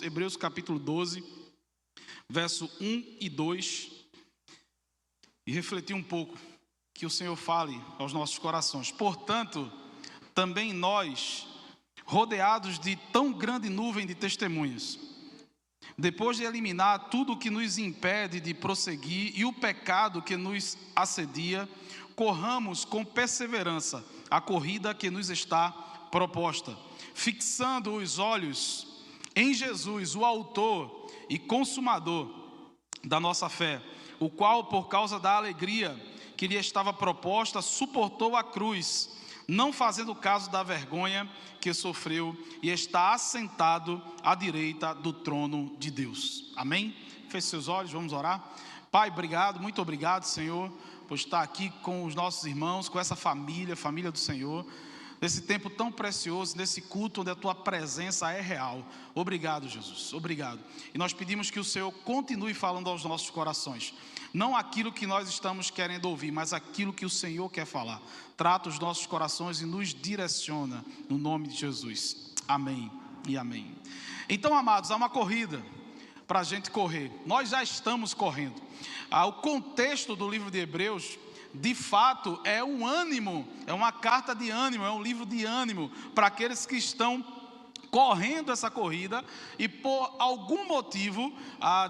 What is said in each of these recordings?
Hebreus capítulo 12, verso 1 e 2, e refletir um pouco, que o Senhor fale aos nossos corações. Portanto, também nós, rodeados de tão grande nuvem de testemunhas, depois de eliminar tudo o que nos impede de prosseguir e o pecado que nos assedia, corramos com perseverança a corrida que nos está proposta, fixando os olhos em Jesus, o autor e consumador da nossa fé, o qual, por causa da alegria que lhe estava proposta, suportou a cruz, não fazendo caso da vergonha que sofreu, e está assentado à direita do trono de Deus. Amém? Feche seus olhos, vamos orar. Pai, obrigado, muito obrigado, Senhor, por estar aqui com os nossos irmãos, com essa família do Senhor, nesse tempo tão precioso, nesse culto onde a Tua presença é real. Obrigado, Jesus, obrigado. E nós pedimos que o Senhor continue falando aos nossos corações, não aquilo que nós estamos querendo ouvir, mas aquilo que o Senhor quer falar. Trata os nossos corações e nos direciona, no nome de Jesus. Amém e amém. Então, amados, há uma corrida para a gente correr. Nós já estamos correndo. O contexto do livro de Hebreus, de fato, é um ânimo, é uma carta de ânimo, é um livro de ânimo para aqueles que estão correndo essa corrida e por algum motivo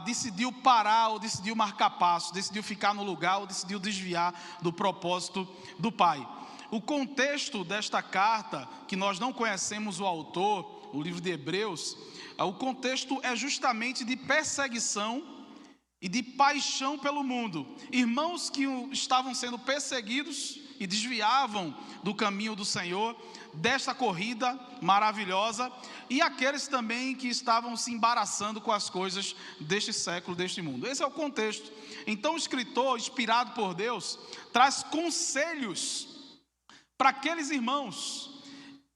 decidiu parar ou decidiu marcar passo, decidiu ficar no lugar ou decidiu desviar do propósito do Pai. O contexto desta carta, que nós não conhecemos o autor, o livro de Hebreus, o contexto é justamente de perseguição e de paixão pelo mundo. Irmãos que estavam sendo perseguidos e desviavam do caminho do Senhor, desta corrida maravilhosa, e aqueles também que estavam se embaraçando com as coisas deste século, deste mundo. Esse é o contexto. Então o escritor, inspirado por Deus, traz conselhos para aqueles irmãos.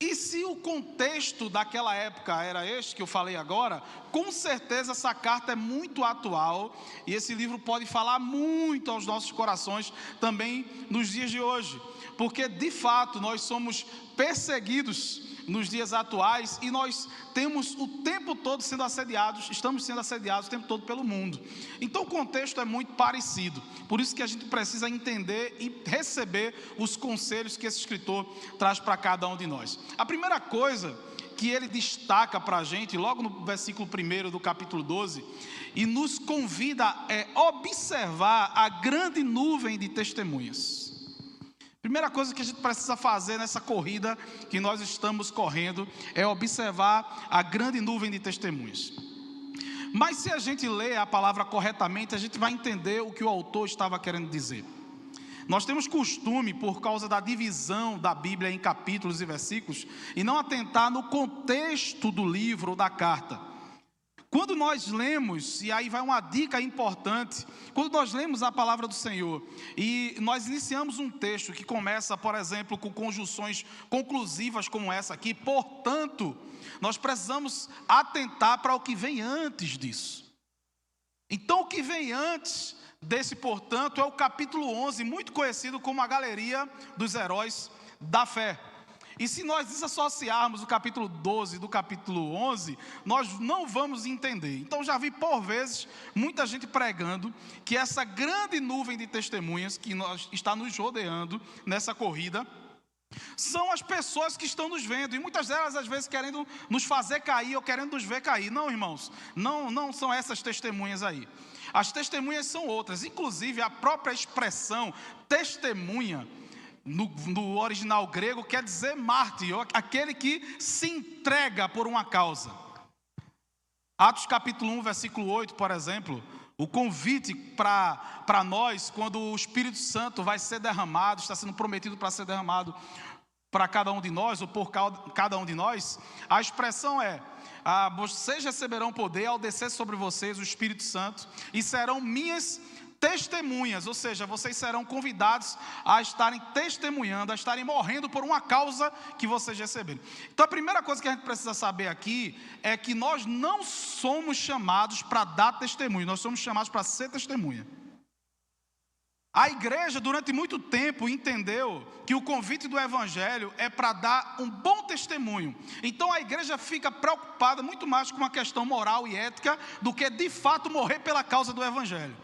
E se o contexto daquela época era este que eu falei agora, com certeza essa carta é muito atual, e esse livro pode falar muito aos nossos corações também nos dias de hoje, porque de fato nós somos perseguidos nos dias atuais e nós temos o tempo todo sendo assediados, estamos sendo assediados o tempo todo pelo mundo. Então o contexto é muito parecido, por isso que a gente precisa entender e receber os conselhos que esse escritor traz para cada um de nós. A primeira coisa que ele destaca para a gente, logo no versículo 1 do capítulo 12, e nos convida a observar a grande nuvem de testemunhas. Primeira coisa que a gente precisa fazer nessa corrida que nós estamos correndo é observar a grande nuvem de testemunhas. Mas se a gente lê a palavra corretamente, a gente vai entender o que o autor estava querendo dizer. Nós temos costume, por causa da divisão da Bíblia em capítulos e versículos, e não atentar no contexto do livro ou da carta. Quando nós lemos, e aí vai uma dica importante, quando nós lemos a palavra do Senhor e nós iniciamos um texto que começa, por exemplo, com conjunções conclusivas como essa aqui, portanto, nós precisamos atentar para o que vem antes disso. Então, o que vem antes desse, portanto, é o capítulo 11, muito conhecido como a galeria dos heróis da fé. E se nós desassociarmos o capítulo 12 do capítulo 11, nós não vamos entender. Então já vi por vezes muita gente pregando que essa grande nuvem de testemunhas que está nos rodeando nessa corrida são as pessoas que estão nos vendo, e muitas delas às vezes querendo nos fazer cair ou querendo nos ver cair. Não, irmãos, não são essas testemunhas aí. As testemunhas são outras, inclusive a própria expressão testemunha no original grego quer dizer mártir, aquele que se entrega por uma causa. Atos capítulo 1, versículo 8, por exemplo, o convite para nós, quando o Espírito Santo vai ser derramado, está sendo prometido para ser derramado para cada um de nós, ou por cada um de nós, a expressão é: vocês receberão poder ao descer sobre vocês o Espírito Santo, e serão minhas testemunhas, ou seja, vocês serão convidados a estarem testemunhando, a estarem morrendo por uma causa que vocês receberam. Então a primeira coisa que a gente precisa saber aqui é que nós não somos chamados para dar testemunho, nós somos chamados para ser testemunha. A igreja, durante muito tempo, entendeu que o convite do evangelho é para dar um bom testemunho. Então a igreja fica preocupada muito mais com uma questão moral e ética do que de fato morrer pela causa do evangelho.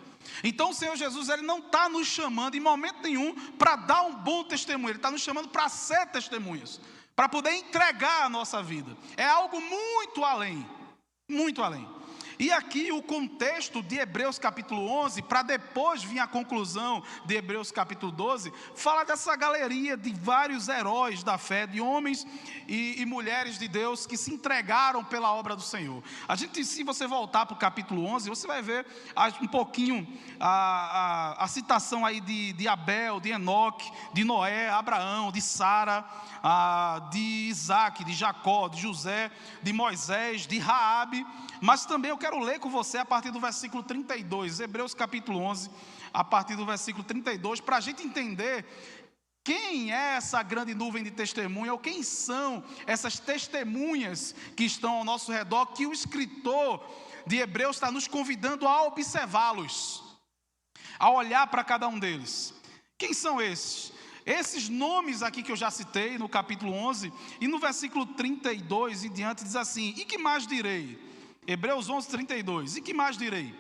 Então o Senhor Jesus, ele não está nos chamando em momento nenhum para dar um bom testemunho. Ele está nos chamando para ser testemunhas, para poder entregar a nossa vida. É algo muito além, muito além. E aqui o contexto de Hebreus capítulo 11, para depois vir a conclusão de Hebreus capítulo 12, fala dessa galeria de vários heróis da fé, de homens e mulheres de Deus que se entregaram pela obra do Senhor. A gente, se você voltar para o capítulo 11, você vai ver um pouquinho a citação aí de Abel, de Enoque, de Noé, Abraão, de Sara, de Isaac, de Jacó, de José, de Moisés, de Raabe. Mas também eu quero ler com você a partir do versículo 32, Hebreus capítulo 11, a partir do versículo 32, para a gente entender quem é essa grande nuvem de testemunha, ou quem são essas testemunhas que estão ao nosso redor, que o escritor de Hebreus está nos convidando a observá-los, a olhar para cada um deles. Quem são esses? Esses nomes aqui que eu já citei no capítulo 11, e no versículo 32 em diante diz assim: e que mais direi? Hebreus 11, 32. E que mais direi?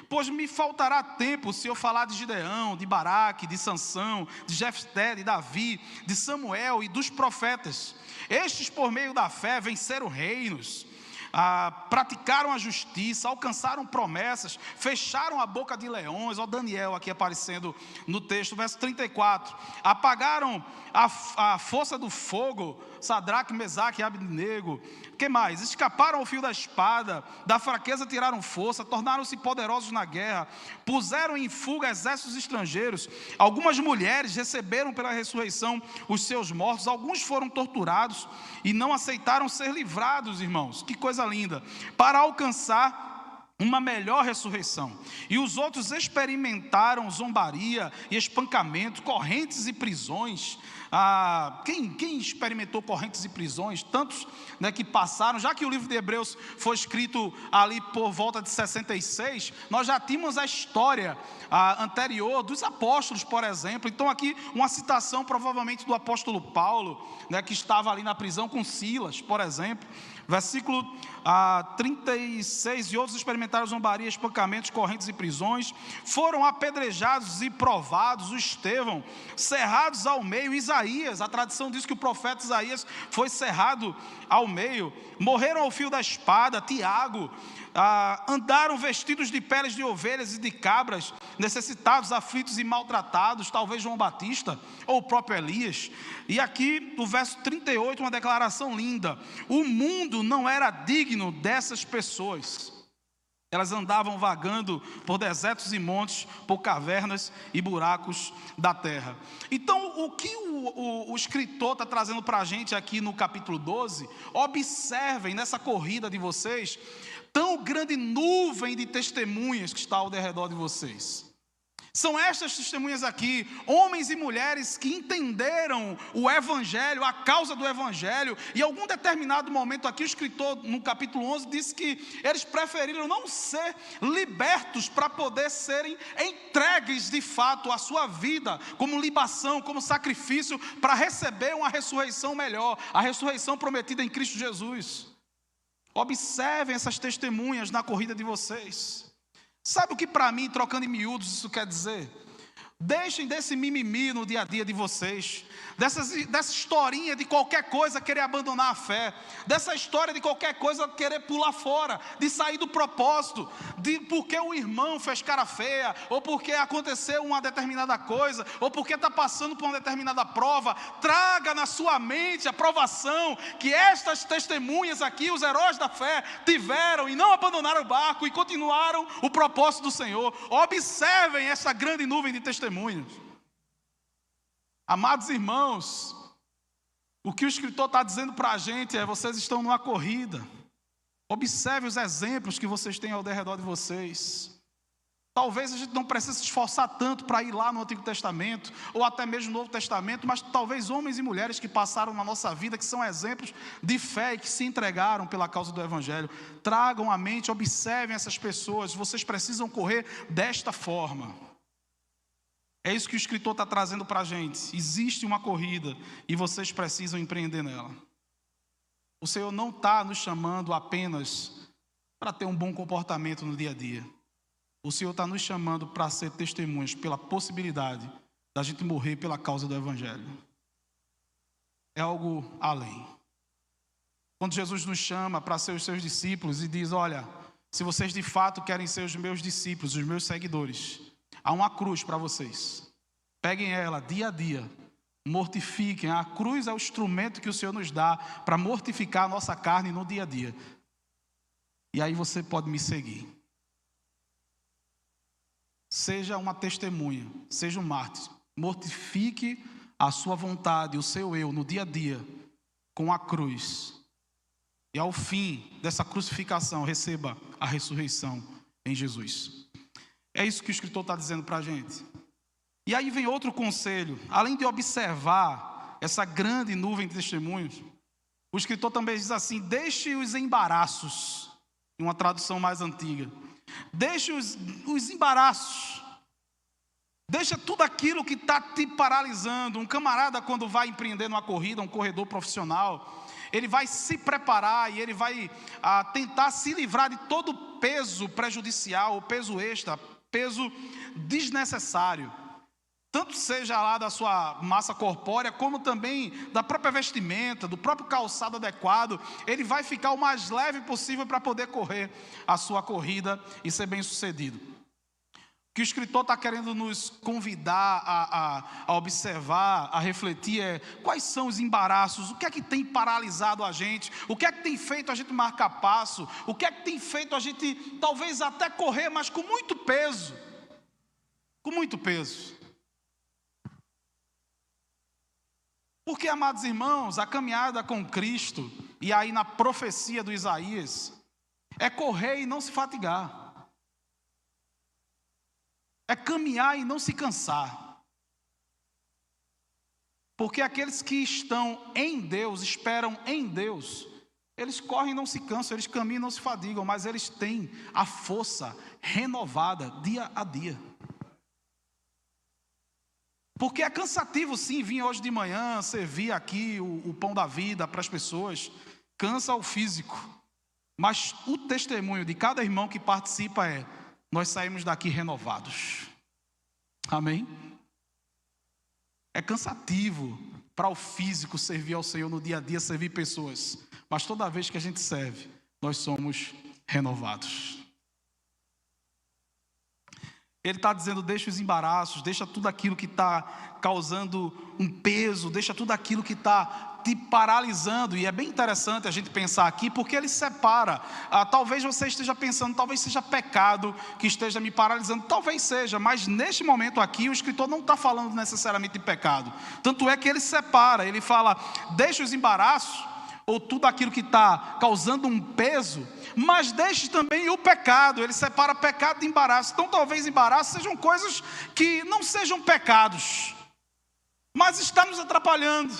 Pois me faltará tempo se eu falar de Gideão, de Baraque, de Sansão, de Jefté, de Davi, de Samuel e dos profetas. Estes, por meio da fé, venceram reinos, praticaram a justiça, alcançaram promessas, fecharam a boca de leões. Ó, Daniel aqui aparecendo no texto, verso 34. Apagaram a força do fogo, Sadraque, Mesaque e Abednego. Que mais? Escaparam ao fio da espada, da fraqueza tiraram força, tornaram-se poderosos na guerra, puseram em fuga exércitos estrangeiros. Algumas mulheres receberam pela ressurreição os seus mortos, alguns foram torturados e não aceitaram ser livrados, irmãos. Que coisa linda! Para alcançar uma melhor ressurreição. E os outros experimentaram zombaria e espancamento, correntes e prisões. Quem experimentou correntes e prisões? Tantos, né, que passaram. Já que o livro de Hebreus foi escrito ali por volta de 66, nós já tínhamos a história anterior dos apóstolos, por exemplo. Então aqui uma citação provavelmente do apóstolo Paulo, né, que estava ali na prisão com Silas, por exemplo. Versículo 36, e outros experimentaram zombaria, espancamentos, correntes e prisões, foram apedrejados e provados. O Estevão, cerrados ao meio. Isaías, a tradição diz que o profeta Isaías foi cerrado ao meio, morreram ao fio da espada. Tiago, andaram vestidos de peles de ovelhas e de cabras, necessitados, aflitos e maltratados. Talvez João Batista ou o próprio Elias. E aqui no verso 38, uma declaração linda: o mundo não era digno dessas pessoas. Elas andavam vagando por desertos e montes, por cavernas e buracos da terra. Então, o que o escritor está trazendo para a gente aqui no capítulo 12, observem nessa corrida de vocês, tão grande nuvem de testemunhas que está ao redor de vocês. São estas testemunhas aqui, homens e mulheres que entenderam o evangelho, a causa do evangelho. E em algum determinado momento aqui, o escritor no capítulo 11 disse que eles preferiram não ser libertos para poder serem entregues de fato à sua vida como libação, como sacrifício, para receber uma ressurreição melhor, a ressurreição prometida em Cristo Jesus. Observem essas testemunhas na corrida de vocês. Sabe o que para mim, trocando em miúdos, isso quer dizer? Deixem desse mimimi no dia a dia de vocês, dessa historinha de qualquer coisa querer abandonar a fé, dessa história de qualquer coisa querer pular fora, de sair do propósito, de porque o irmão fez cara feia, ou porque aconteceu uma determinada coisa, ou porque está passando por uma determinada prova. Traga na sua mente a provação que estas testemunhas aqui, os heróis da fé, tiveram e não abandonaram o barco e continuaram o propósito do Senhor. Observem essa grande nuvem de testemunhas. Amados irmãos, o que o escritor está dizendo para a gente é: vocês estão numa corrida. Observe os exemplos que vocês têm ao redor de vocês. Talvez a gente não precise se esforçar tanto para ir lá no Antigo Testamento, ou até mesmo no Novo Testamento, mas talvez homens e mulheres que passaram na nossa vida, que são exemplos de fé e que se entregaram pela causa do Evangelho. Tragam à mente, observem essas pessoas. Vocês precisam correr desta forma. É isso que o escritor está trazendo para a gente. Existe uma corrida e vocês precisam empreender nela. O Senhor não está nos chamando apenas para ter um bom comportamento no dia a dia. O Senhor está nos chamando para ser testemunhas pela possibilidade da gente morrer pela causa do Evangelho. É algo além. Quando Jesus nos chama para ser os seus discípulos e diz, olha, se vocês de fato querem ser os meus discípulos, os meus seguidores, há uma cruz para vocês. Peguem ela dia a dia, mortifiquem. A cruz é o instrumento que o Senhor nos dá para mortificar a nossa carne no dia a dia. E aí você pode me seguir. Seja uma testemunha, seja um mártir. Mortifique a sua vontade, o seu eu no dia a dia com a cruz. E ao fim dessa crucificação, receba a ressurreição em Jesus. É isso que o escritor está dizendo para a gente. E aí vem outro conselho. Além de observar essa grande nuvem de testemunhos, o escritor também diz assim, deixe os embaraços, em uma tradução mais antiga. Deixe os embaraços. Deixa tudo aquilo que está te paralisando. Um camarada, quando vai empreender numa corrida, um corredor profissional, ele vai se preparar e ele vai tentar se livrar de todo peso prejudicial, peso extra, peso desnecessário. Tanto seja lá da sua massa corpórea, como também da própria vestimenta, do próprio calçado adequado. Ele vai ficar o mais leve possível para poder correr a sua corrida e ser bem sucedido. O que o escritor está querendo nos convidar a observar, a refletir é quais são os embaraços, o que é que tem paralisado a gente, o que é que tem feito a gente marcar passo, o que é que tem feito a gente talvez até correr, mas com muito peso. Com muito peso. Porque, amados irmãos, a caminhada com Cristo, e aí na profecia do Isaías, é correr e não se fatigar. É caminhar e não se cansar. Porque aqueles que estão em Deus, esperam em Deus, eles correm e não se cansam, eles caminham e não se fadigam, mas eles têm a força renovada dia a dia. Porque é cansativo sim vir hoje de manhã, servir aqui o pão da vida para as pessoas, cansa o físico. Mas o testemunho de cada irmão que participa é, nós saímos daqui renovados. Amém? É cansativo para o físico servir ao Senhor no dia a dia, servir pessoas. Mas toda vez que a gente serve, nós somos renovados. Ele está dizendo, deixa os embaraços, deixa tudo aquilo que está causando um peso, deixa tudo aquilo que está te paralisando. E é bem interessante a gente pensar aqui, porque ele separa. Talvez você esteja pensando, talvez seja pecado que esteja me paralisando, talvez seja, mas neste momento aqui o escritor não está falando necessariamente de pecado. Tanto é que ele separa, ele fala, deixa os embaraços, ou tudo aquilo que está causando um peso, mas deixe também o pecado. Ele separa pecado de embaraço. Então talvez embaraço sejam coisas que não sejam pecados, mas está nos atrapalhando.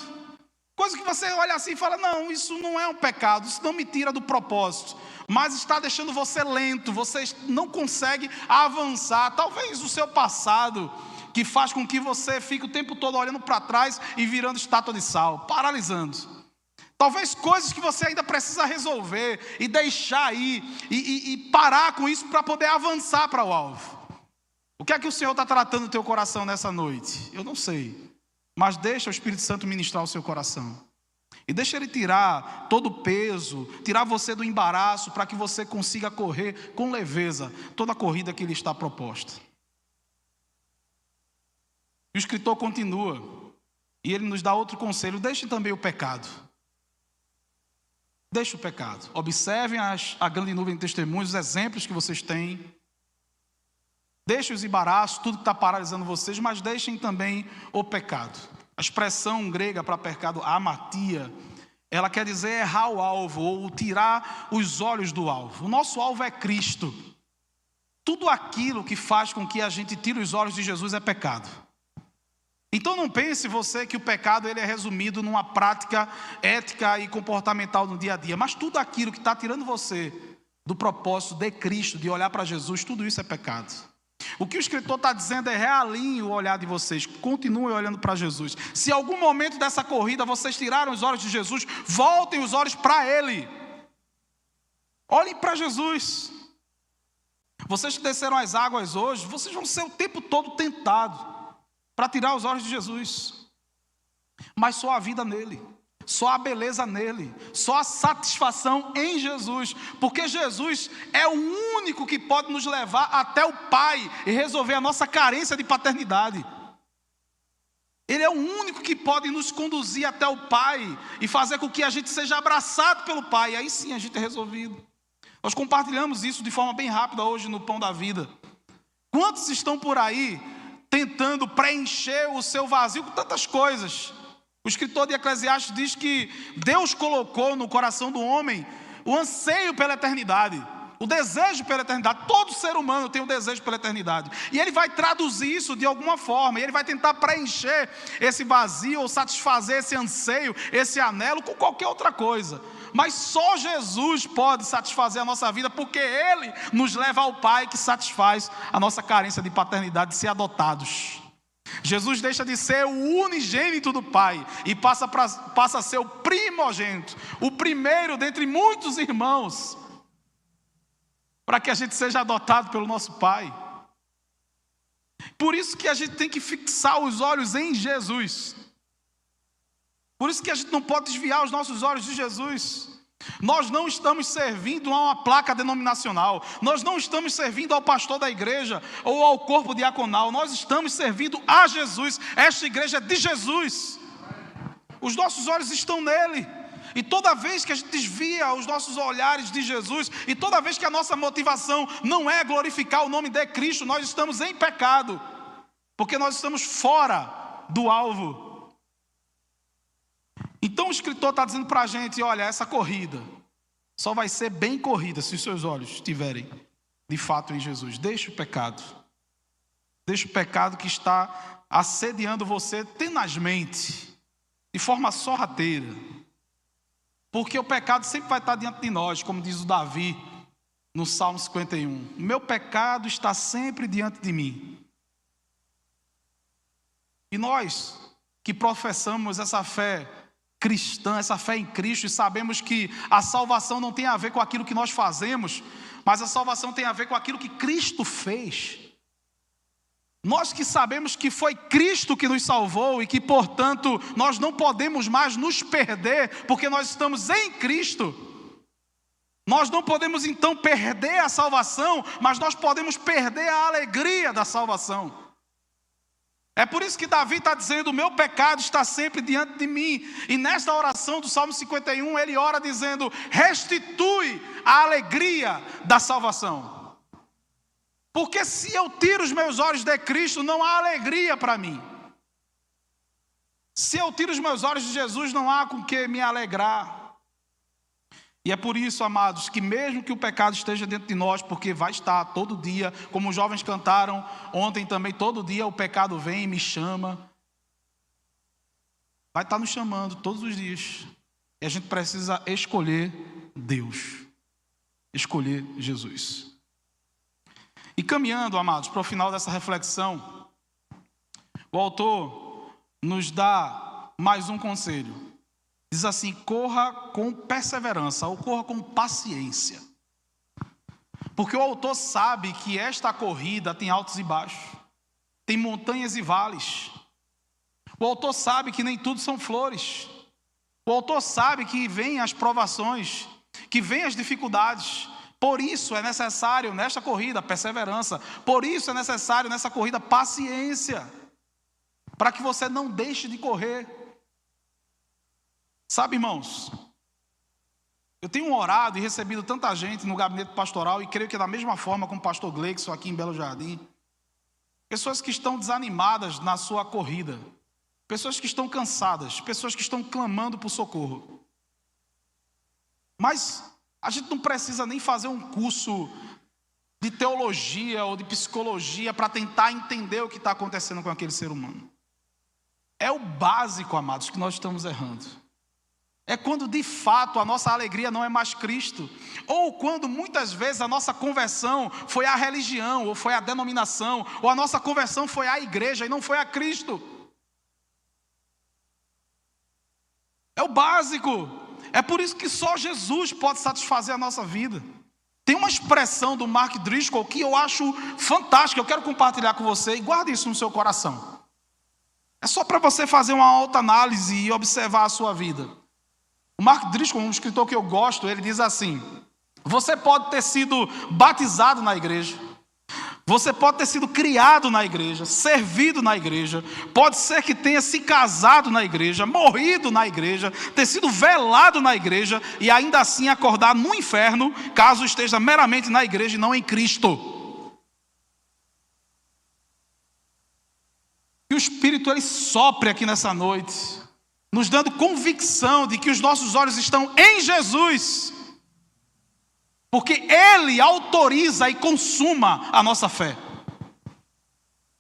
Coisa que você olha assim e fala, não, isso não é um pecado, isso não me tira do propósito, mas está deixando você lento, você não consegue avançar. Talvez o seu passado, que faz com que você fique o tempo todo olhando para trás e virando estátua de sal, paralisando. Talvez coisas que você ainda precisa resolver e deixar aí e parar com isso para poder avançar para o alvo. O que é que o Senhor está tratando no teu coração nessa noite? Eu não sei, mas deixa o Espírito Santo ministrar o seu coração. E deixa Ele tirar todo o peso, tirar você do embaraço para que você consiga correr com leveza toda a corrida que lhe está proposta. E o escritor continua e ele nos dá outro conselho, deixe também o pecado. Deixe o pecado. Observem a grande nuvem de testemunhos, os exemplos que vocês têm. Deixem os embaraços, tudo que está paralisando vocês, mas deixem também o pecado. A expressão grega para pecado, amatia, ela quer dizer errar o alvo, ou tirar os olhos do alvo. O nosso alvo é Cristo. Tudo aquilo que faz com que a gente tire os olhos de Jesus é pecado. Então não pense você que o pecado ele é resumido numa prática ética e comportamental no dia a dia. Mas tudo aquilo que está tirando você do propósito de Cristo, de olhar para Jesus, tudo isso é pecado. O que o escritor está dizendo é: realinhe o olhar de vocês, continuem olhando para Jesus. Se em algum momento dessa corrida vocês tiraram os olhos de Jesus, voltem os olhos para Ele. Olhem para Jesus. Vocês que desceram as águas hoje, vocês vão ser o tempo todo tentados para tirar os olhos de Jesus. Mas só a vida nele, só a beleza nele, só a satisfação em Jesus. Porque Jesus é o único que pode nos levar até o Pai e resolver a nossa carência de paternidade. Ele é o único que pode nos conduzir até o Pai e fazer com que a gente seja abraçado pelo Pai. E aí sim a gente é resolvido. Nós compartilhamos isso de forma bem rápida hoje no Pão da Vida. Quantos estão por aí tentando preencher o seu vazio com tantas coisas? O escritor de Eclesiastes diz que Deus colocou no coração do homem o anseio pela eternidade, o desejo pela eternidade. Todo ser humano tem um desejo pela eternidade. E ele vai traduzir isso de alguma forma, e ele vai tentar preencher esse vazio ou satisfazer esse anseio, esse anelo com qualquer outra coisa. Mas só Jesus pode satisfazer a nossa vida, porque Ele nos leva ao Pai, que satisfaz a nossa carência de paternidade, de ser adotados. Jesus deixa de ser o unigênito do Pai e passa a ser o primogênito, o primeiro dentre muitos irmãos, para que a gente seja adotado pelo nosso Pai. Por isso que a gente tem que fixar os olhos em Jesus. Por isso que a gente não pode desviar os nossos olhos de Jesus. Nós não estamos servindo a uma placa denominacional. Nós não estamos servindo ao pastor da igreja ou ao corpo diaconal. Nós estamos servindo a Jesus. Esta igreja é de Jesus. Os nossos olhos estão nele. E toda vez que a gente desvia os nossos olhares de Jesus, e toda vez que a nossa motivação não é glorificar o nome de Cristo, nós estamos em pecado, porque nós estamos fora do alvo. Então o escritor está dizendo para a gente: olha, essa corrida só vai ser bem corrida se os seus olhos estiverem de fato em Jesus. Deixe o pecado. Deixe o pecado que está assediando você tenazmente, de forma sorrateira. Porque o pecado sempre vai estar diante de nós, como diz o Davi no Salmo 51. Meu pecado está sempre diante de mim. E nós que professamos essa fé cristã, essa fé em Cristo, e sabemos que a salvação não tem a ver com aquilo que nós fazemos, mas a salvação tem a ver com aquilo que Cristo fez. Nós que sabemos que foi Cristo que nos salvou e que, portanto, nós não podemos mais nos perder, porque nós estamos em Cristo. Nós não podemos então perder a salvação, mas nós podemos perder a alegria da salvação. É por isso que Davi está dizendo: o meu pecado está sempre diante de mim. E nesta oração do Salmo 51, ele ora dizendo: restitui a alegria da salvação. Porque se eu tiro os meus olhos de Cristo, não há alegria para mim. Se eu tiro os meus olhos de Jesus, não há com que me alegrar. E é por isso, amados, que mesmo que o pecado esteja dentro de nós, porque vai estar todo dia, como os jovens cantaram ontem também, todo dia o pecado vem e me chama. Vai estar nos chamando todos os dias. E a gente precisa escolher Deus. Escolher Jesus. E caminhando, amados, para o final dessa reflexão, o autor nos dá mais um conselho. Diz assim: corra com perseverança, ou corra com paciência. Porque o autor sabe que esta corrida tem altos e baixos, tem montanhas e vales. O autor sabe que nem tudo são flores. O autor sabe que vêm as provações, que vêm as dificuldades. Por isso é necessário nesta corrida perseverança. Por isso é necessário nessa corrida paciência, para que você não deixe de correr. Sabe, irmãos, eu tenho orado e recebido tanta gente no gabinete pastoral, e creio que da mesma forma como o pastor Gleison aqui em Belo Jardim, pessoas que estão desanimadas na sua corrida, pessoas que estão cansadas, pessoas que estão clamando por socorro. Mas a gente não precisa nem fazer um curso de teologia ou de psicologia para tentar entender o que está acontecendo com aquele ser humano. É o básico, amados, que nós estamos errando. É quando de fato a nossa alegria não é mais Cristo. Ou quando muitas vezes a nossa conversão foi à religião, ou foi à denominação, ou a nossa conversão foi à igreja e não foi a Cristo. É o básico. É por isso que só Jesus pode satisfazer a nossa vida. Tem uma expressão do Mark Driscoll que eu acho fantástica, eu quero compartilhar com você, e guarde isso no seu coração. É só para você fazer uma autoanálise e observar a sua vida. O Mark Driscoll, um escritor que eu gosto, ele diz assim: você pode ter sido batizado na igreja, você pode ter sido criado na igreja, servido na igreja, pode ser que tenha se casado na igreja, morrido na igreja, ter sido velado na igreja e ainda assim acordar no inferno, caso esteja meramente na igreja e não em Cristo. Que o Espírito ele sopre aqui nessa noite, nos dando convicção de que os nossos olhos estão em Jesus, porque Ele autoriza e consuma a nossa fé.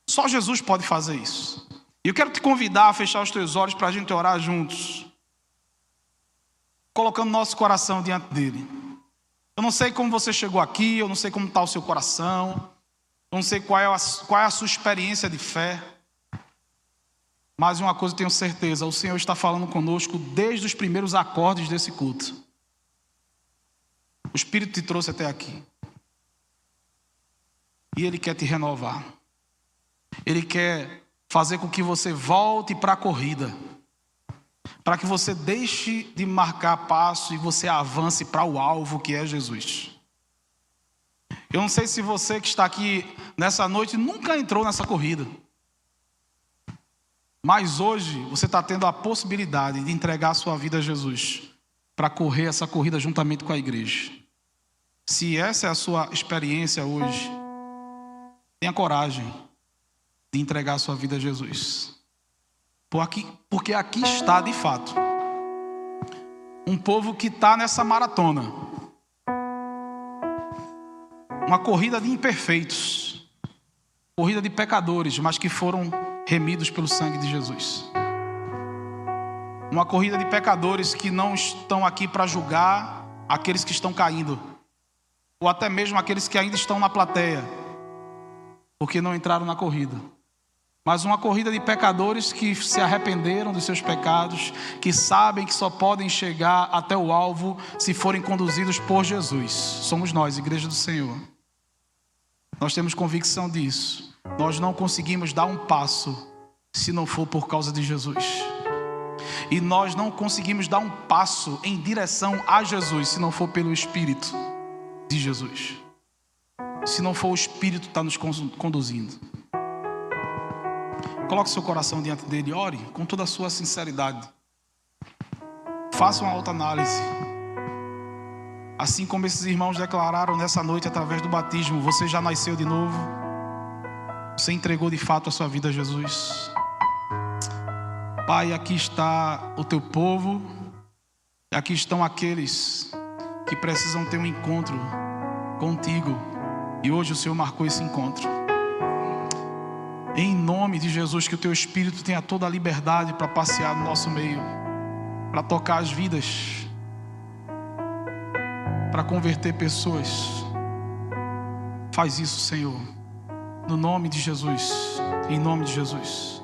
Só Jesus pode fazer isso. E eu quero te convidar a fechar os teus olhos para a gente orar juntos, colocando nosso coração diante dEle. Eu não sei como você chegou aqui, eu não sei como está o seu coração, eu não sei qual é a sua experiência de fé, mas uma coisa eu tenho certeza: o Senhor está falando conosco desde os primeiros acordes desse culto. O Espírito te trouxe até aqui. E Ele quer te renovar. Ele quer fazer com que você volte para a corrida, para que você deixe de marcar passo e você avance para o alvo que é Jesus. Eu não sei se você que está aqui nessa noite nunca entrou nessa corrida, mas hoje você está tendo a possibilidade de entregar a sua vida a Jesus, para correr essa corrida juntamente com a igreja. Se essa é a sua experiência hoje, tenha coragem de entregar a sua vida a Jesus. Porque aqui está, de fato, um povo que está nessa maratona. Uma corrida de imperfeitos. Corrida de pecadores, mas que foram remidos pelo sangue de Jesus. Uma corrida de pecadores que não estão aqui para julgar aqueles que estão caindo, ou até mesmo aqueles que ainda estão na plateia, porque não entraram na corrida. Mas uma corrida de pecadores que se arrependeram dos seus pecados, que sabem que só podem chegar até o alvo se forem conduzidos por Jesus. Somos nós, Igreja do Senhor. Nós temos convicção disso. Nós não conseguimos dar um passo se não for por causa de Jesus. E nós não conseguimos dar um passo em direção a Jesus se não for pelo Espírito de Jesus. Se não for o Espírito que está nos conduzindo. Coloque seu coração diante dele, ore com toda a sua sinceridade. Faça uma autoanálise. Assim como esses irmãos declararam nessa noite através do batismo, você já nasceu de novo. Você entregou de fato a sua vida a Jesus. Pai, aqui está o teu povo. Aqui estão aqueles que precisam ter um encontro contigo. E hoje o Senhor marcou esse encontro. Em nome de Jesus, que o teu Espírito tenha toda a liberdade para passear no nosso meio, para tocar as vidas, para converter pessoas. Faz isso, Senhor, no nome de Jesus, em nome de Jesus.